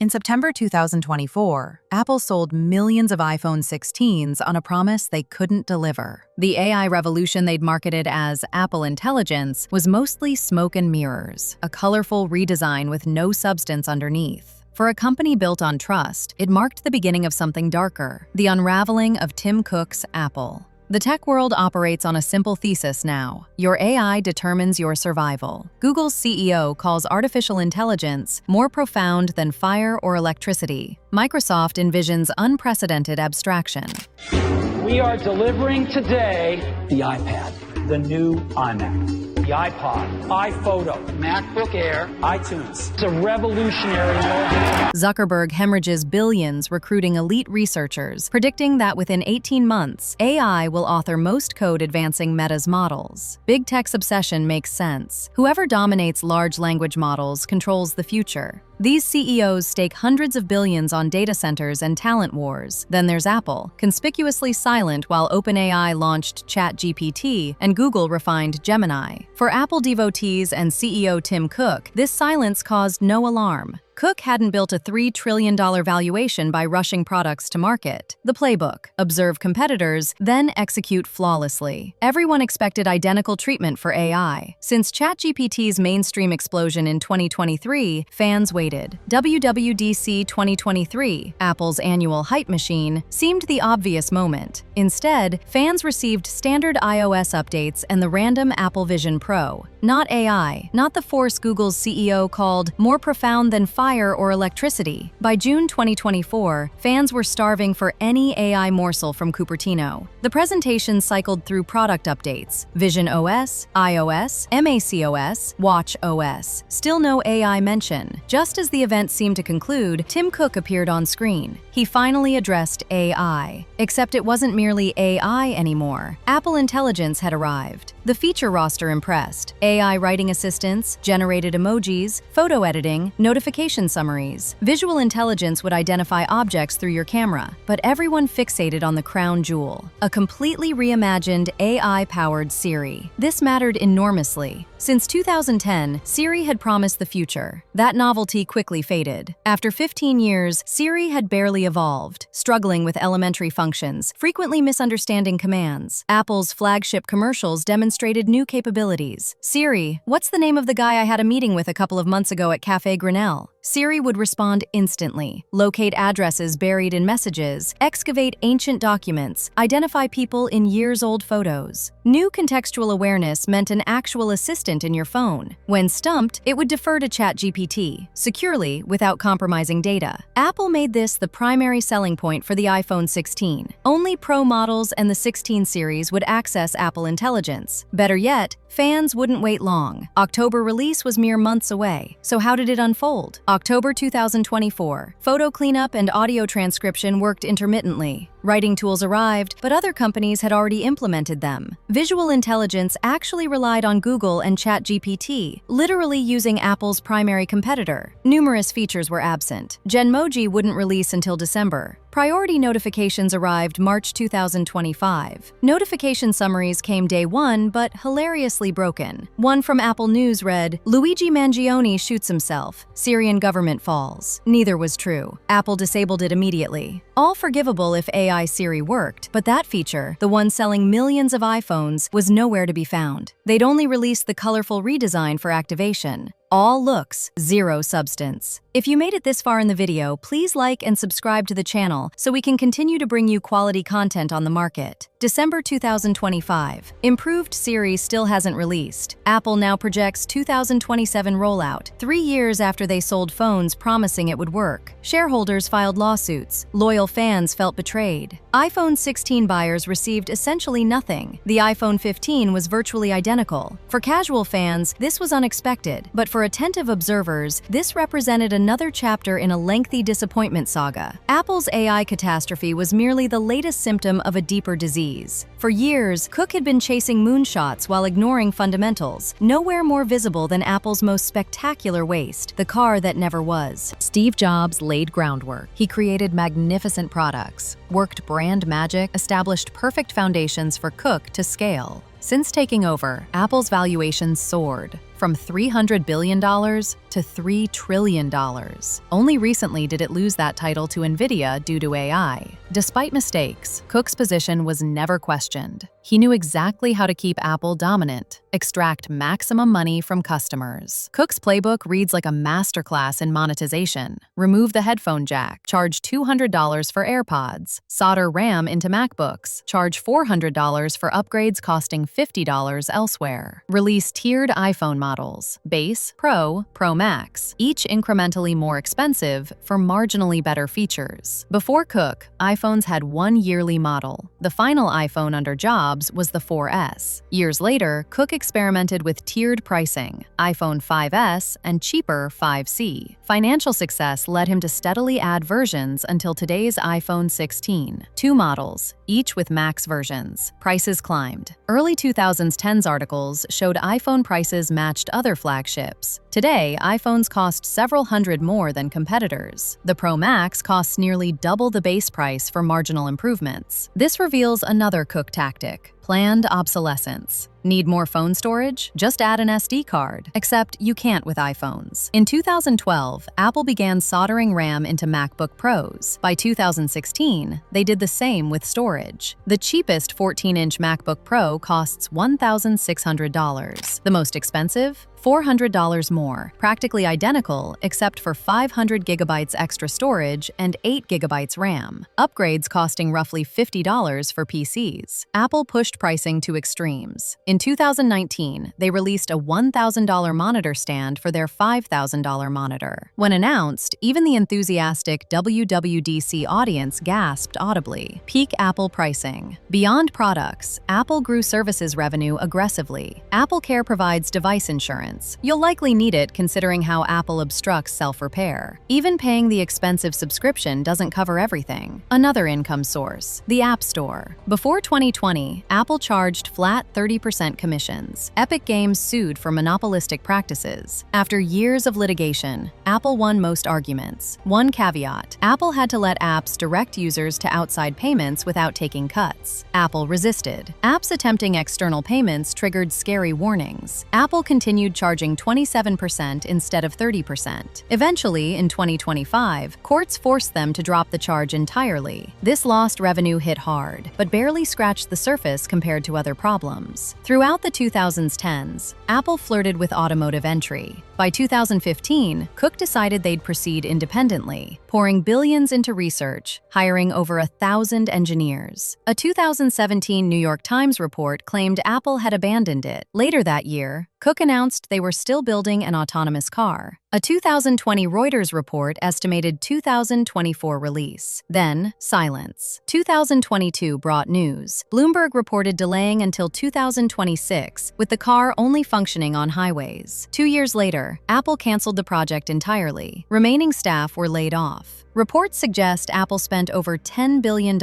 In September 2024, Apple sold millions of iPhone 16s on a promise they couldn't deliver. The AI revolution they'd marketed as Apple Intelligence was mostly smoke and mirrors, a colorful redesign with no substance underneath. For a company built on trust, it marked the beginning of something darker, the unraveling of Tim Cook's Apple. The tech world operates on a simple thesis now. Your AI determines your survival. Google's CEO calls artificial intelligence more profound than fire or electricity. Microsoft envisions unprecedented abstraction. We are delivering today the iPad, the new iMac, the iPod, iPhoto, MacBook Air, iTunes. It's a revolutionary moment. Zuckerberg hemorrhages billions recruiting elite researchers, predicting that within 18 months, AI will author most code advancing Meta's models. Big tech's obsession makes sense. Whoever dominates large language models controls the future. These CEOs stake hundreds of billions on data centers and talent wars. Then there's Apple, conspicuously silent while OpenAI launched ChatGPT and Google refined Gemini. For Apple devotees and CEO Tim Cook, this silence caused no alarm. Cook hadn't built a $3 trillion valuation by rushing products to market. The playbook: observe competitors, then execute flawlessly. Everyone expected identical treatment for AI. Since ChatGPT's mainstream explosion in 2023, fans waited. WWDC 2023, Apple's annual hype machine, seemed the obvious moment. Instead, fans received standard iOS updates and the random Apple Vision Pro. Not AI, not the force Google's CEO called more profound than fire or electricity. By June 2024, fans were starving for any AI morsel from Cupertino. The presentation cycled through product updates: Vision OS, iOS, macOS, Watch OS. Still no AI mention. Just as the event seemed to conclude, Tim Cook appeared on screen. He finally addressed AI. Except it wasn't merely AI anymore. Apple Intelligence had arrived. The feature roster impressed. AI writing assistants, generated emojis, photo editing, notification summaries. Visual intelligence would identify objects through your camera, but everyone fixated on the crown jewel: a completely reimagined AI-powered Siri. This mattered enormously. Since 2010, Siri had promised the future. That novelty quickly faded. After 15 years, Siri had barely evolved, struggling with elementary functions, frequently misunderstanding commands. Apple's flagship commercials demonstrated new capabilities. Siri, what's the name of the guy I had a meeting with a couple of months ago at Café Grinnell? Siri would respond instantly, locate addresses buried in messages, excavate ancient documents, identify people in years-old photos. New contextual awareness meant an actual assistant in your phone. When stumped, it would defer to ChatGPT, securely without compromising data. Apple made this the primary selling point for the iPhone 16. Only Pro models and the 16 series would access Apple Intelligence. Better yet, fans wouldn't wait long. October release was mere months away. So how did it unfold? October 2024. Photo cleanup and audio transcription worked intermittently. Writing tools arrived, but other companies had already implemented them. Visual intelligence actually relied on Google and ChatGPT, literally using Apple's primary competitor. Numerous features were absent. Genmoji wouldn't release until December. Priority notifications arrived March 2025. Notification summaries came day one, but hilariously broken. One from Apple News read, "Luigi Mangione shoots himself. Syrian government falls." Neither was true. Apple disabled it immediately. All forgivable if AI Siri worked, but that feature, the one selling millions of iPhones, was nowhere to be found. They'd only released the colorful redesign for activation. All looks, zero substance. If you made it this far in the video, please like and subscribe to the channel so we can continue to bring you quality content on the market. December 2025. Improved Siri still hasn't released. Apple now projects 2027 rollout, 3 years after they sold phones promising it would work. Shareholders filed lawsuits. Loyal fans felt betrayed. iPhone 16 buyers received essentially nothing. The iPhone 15 was virtually identical. For casual fans, this was unexpected, but for attentive observers, this represented another chapter in a lengthy disappointment saga. Apple's AI catastrophe was merely the latest symptom of a deeper disease. For years, Cook had been chasing moonshots while ignoring fundamentals, nowhere more visible than Apple's most spectacular waste, the car that never was. Steve Jobs laid groundwork. He created magnificent products, worked brand magic, established perfect foundations for Cook to scale. Since taking over, Apple's valuation soared. from $300 billion to $3 trillion. Only recently did it lose that title to NVIDIA due to AI. Despite mistakes, Cook's position was never questioned. He knew exactly how to keep Apple dominant, extract maximum money from customers. Cook's playbook reads like a masterclass in monetization. Remove the headphone jack, charge $200 for AirPods, solder RAM into MacBooks, charge $400 for upgrades costing $50 elsewhere. Release tiered iPhone models, Base, Pro, Pro Max, each incrementally more expensive for marginally better features. Before Cook, iPhones had one yearly model. The final iPhone under Jobs was the 4S. Years later, Cook experimented with tiered pricing, iPhone 5S and cheaper 5C. Financial success led him to steadily add versions until today's iPhone 16. Two models, each with Max versions. Prices climbed. Early 2010s articles showed iPhone prices matched other flagships. Today, iPhones cost several hundred more than competitors. The Pro Max costs nearly double the base price for marginal improvements. This reveals another Cook tactic: planned obsolescence. Need more phone storage? Just add an SD card. Except you can't with iPhones. In 2012, Apple began soldering RAM into MacBook Pros. By 2016, they did the same with storage. The cheapest 14-inch MacBook Pro costs $1,600. The most expensive? $400 more, practically identical except for 500 gigabytes extra storage and 8 gigabytes RAM. Upgrades costing roughly $50 for PCs. Apple pushed pricing to extremes. In 2019, they released a $1,000 monitor stand for their $5,000 monitor. When announced, even the enthusiastic WWDC audience gasped audibly. Peak Apple pricing. Beyond products, Apple grew services revenue aggressively. AppleCare provides device insurance. You'll likely need it considering how Apple obstructs self-repair. Even paying the expensive subscription doesn't cover everything. Another income source, the App Store. Before 2020, Apple charged flat 30% commissions. Epic Games sued for monopolistic practices. After years of litigation, Apple won most arguments. One caveat: Apple had to let apps direct users to outside payments without taking cuts. Apple resisted. Apps attempting external payments triggered scary warnings. Apple continued charging 27% instead of 30%. Eventually, in 2025, courts forced them to drop the charge entirely. This lost revenue hit hard, but barely scratched the surface compared to other problems. Throughout the 2010s, Apple flirted with automotive entry. By 2015, Cook decided they'd proceed independently, pouring billions into research, hiring over 1,000 engineers. A 2017 New York Times report claimed Apple had abandoned it. Later that year, Cook announced they were still building an autonomous car. A 2020 Reuters report estimated 2024 release. Then, silence. 2022 brought news. Bloomberg reported delaying until 2026, with the car only functioning on highways. 2 years later, Apple canceled the project entirely. Remaining staff were laid off. Reports suggest Apple spent over $10 billion,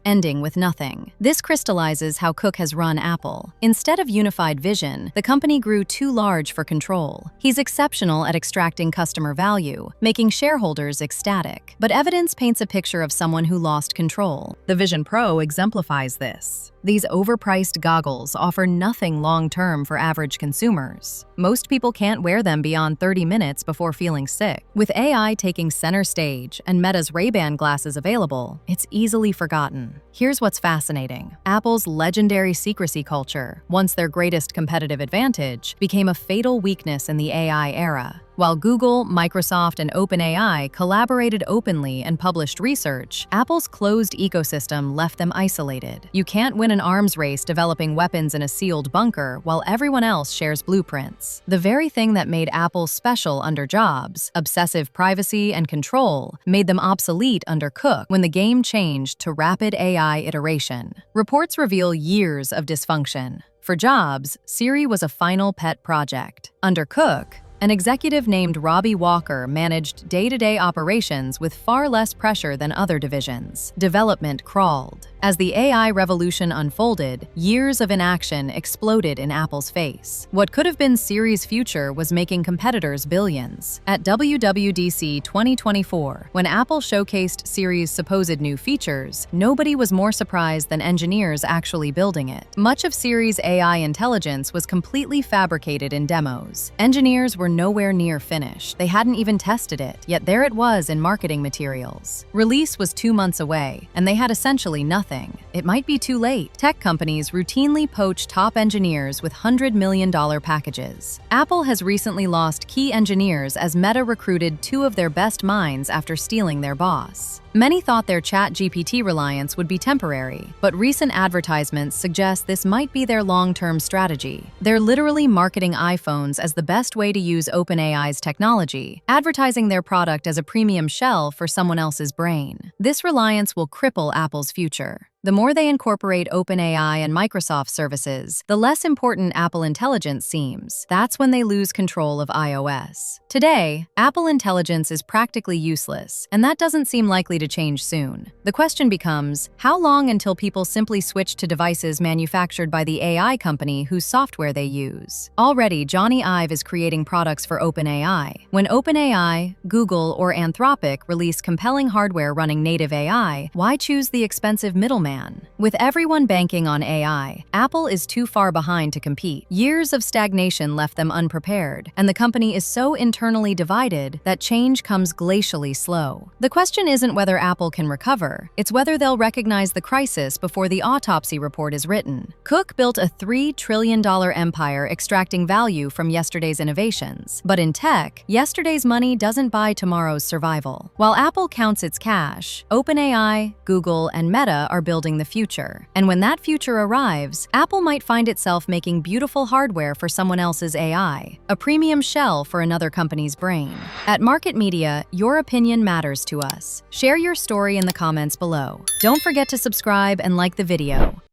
ending with nothing. This crystallizes how Cook has run Apple. Instead of unified vision, the company grew too large for control. He's exceptional at extracting customer value, making shareholders ecstatic. But evidence paints a picture of someone who lost control. The Vision Pro exemplifies this. These overpriced goggles offer nothing long-term for average consumers. Most people can't wear them beyond 30 minutes before feeling sick. With AI taking center stage and Meta's Ray-Ban glasses available, it's easily forgotten. Here's what's fascinating. Apple's legendary secrecy culture, once their greatest competitive advantage, became a fatal weakness in the AI era. While Google, Microsoft, and OpenAI collaborated openly and published research, Apple's closed ecosystem left them isolated. You can't win an arms race developing weapons in a sealed bunker while everyone else shares blueprints. The very thing that made Apple special under Jobs, obsessive privacy and control, made them obsolete under Cook when the game changed to rapid AI iteration. Reports reveal years of dysfunction. For Jobs, Siri was a final pet project. Under Cook, an executive named Robbie Walker managed day-to-day operations with far less pressure than other divisions. Development crawled. As the AI revolution unfolded, years of inaction exploded in Apple's face. What could have been Siri's future was making competitors billions. At WWDC 2024, when Apple showcased Siri's supposed new features, nobody was more surprised than engineers actually building it. Much of Siri's AI intelligence was completely fabricated in demos. Engineers were nowhere near finished. They hadn't even tested it, yet there it was in marketing materials. Release was 2 months away, and they had essentially nothing. It might be too late. Tech companies routinely poach top engineers with $100 million packages. Apple has recently lost key engineers as Meta recruited 2 of their best minds after stealing their boss. Many thought their ChatGPT reliance would be temporary, but recent advertisements suggest this might be their long-term strategy. They're literally marketing iPhones as the best way to use OpenAI's technology, advertising their product as a premium shell for someone else's brain. This reliance will cripple Apple's future. The more they incorporate OpenAI and Microsoft services, the less important Apple Intelligence seems. That's when they lose control of iOS. Today, Apple Intelligence is practically useless, and that doesn't seem likely to change soon. The question becomes, how long until people simply switch to devices manufactured by the AI company whose software they use? Already, Johnny Ive is creating products for OpenAI. When OpenAI, Google, or Anthropic release compelling hardware running native AI, why choose the expensive middleman? With everyone banking on AI, Apple is too far behind to compete. Years of stagnation left them unprepared, and the company is so internally divided that change comes glacially slow. The question isn't whether Apple can recover, it's whether they'll recognize the crisis before the autopsy report is written. Cook built a $3 trillion empire extracting value from yesterday's innovations. But in tech, yesterday's money doesn't buy tomorrow's survival. While Apple counts its cash, OpenAI, Google, and Meta are building the future. And when that future arrives, Apple might find itself making beautiful hardware for someone else's AI, a premium shell for another company's brain. At Market Media, your opinion matters to us. Share your story in the comments below. Don't forget to subscribe and like the video.